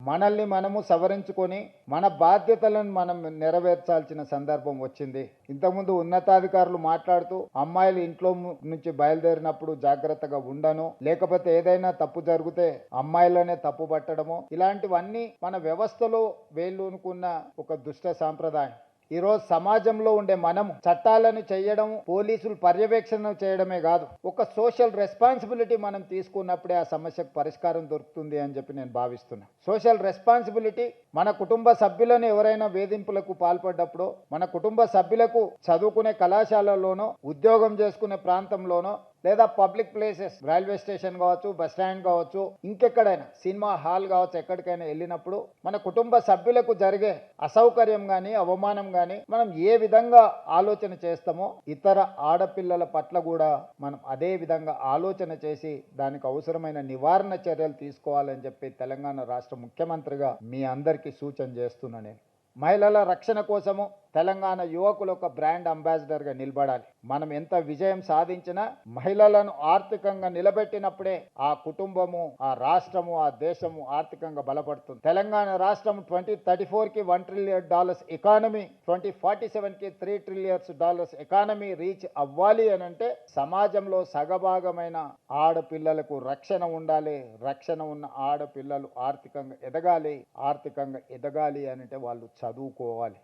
మనల్ని మనము సవరించుకొని మన బాధ్యతలను మనం నెరవేర్చాల్సిన సందర్భం వచ్చింది. ఇంతకుముందు ఉన్నతాధికారులు మాట్లాడుతూ అమ్మాయిలు ఇంట్లో నుంచి బయలుదేరినప్పుడు జాగ్రత్తగా ఉండను, లేకపోతే ఏదైనా తప్పు జరిగితే అమ్మాయిలనే తప్పు పట్టడము, ఇలాంటివన్నీ మన వ్యవస్థలో వేళ్ళూనుకున్న ఒక దుష్ట సాంప్రదాయం. ఈరోజు సమాజంలో ఉండే మనము చట్టాలను చేయడం, పోలీసులు పర్యవేక్షణ చేయడమే కాదు, ఒక సోషల్ రెస్పాన్సిబిలిటీ మనం తీసుకున్నప్పుడే ఆ సమస్యకు పరిష్కారం దొరుకుతుంది అని చెప్పి నేను భావిస్తున్నా. సోషల్ రెస్పాన్సిబిలిటీ మన కుటుంబ సభ్యులను ఎవరైనా వేధింపులకు పాల్పడ్డప్పుడు, మన కుటుంబ సభ్యులకు చదువుకునే కళాశాలలోనో ఉద్యోగం చేసుకునే ప్రాంతంలోనో లేదా పబ్లిక్ ప్లేసెస్, రైల్వే స్టేషన్ కావచ్చు, బస్ స్టాండ్ కావచ్చు, ఇంకెక్కడైనా సినిమా హాల్ కావచ్చు, ఎక్కడికైనా వెళ్ళినప్పుడు మన కుటుంబ సభ్యులకు జరిగే అసౌకర్యం కానీ అవమానం కానీ మనం ఏ విధంగా ఆలోచన చేస్తామో ఇతర ఆడపిల్లల పట్ల కూడా మనం అదే విధంగా ఆలోచన చేసి దానికి అవసరమైన నివారణ చర్యలు తీసుకోవాలని చెప్పి తెలంగాణ రాష్ట్ర ముఖ్యమంత్రిగా మీ అందరికీ సూచన చేస్తున్నా. నేను మహిళల రక్షణ కోసము తెలంగాణ యువకులు ఒక బ్రాండ్ అంబాసిడర్గా నిలబడాలి. మనం ఎంత విజయం సాధించినా మహిళలను ఆర్థికంగా నిలబెట్టినప్పుడే ఆ కుటుంబము, ఆ రాష్ట్రము, ఆ దేశము ఆర్థికంగా బలపడుతుంది. తెలంగాణ రాష్ట్రం 2034కి $1 trillion ఎకానమీ, 2047కి $3 trillion ఎకానమీ రీచ్ అవ్వాలి అని అంటే సమాజంలో సగభాగమైన ఆడపిల్లలకు రక్షణ ఉండాలి. రక్షణ ఉన్న ఆడపిల్లలు ఆర్థికంగా ఎదగాలి. ఆర్థికంగా ఎదగాలి అని అంటే వాళ్ళు చదువుకోవాలి.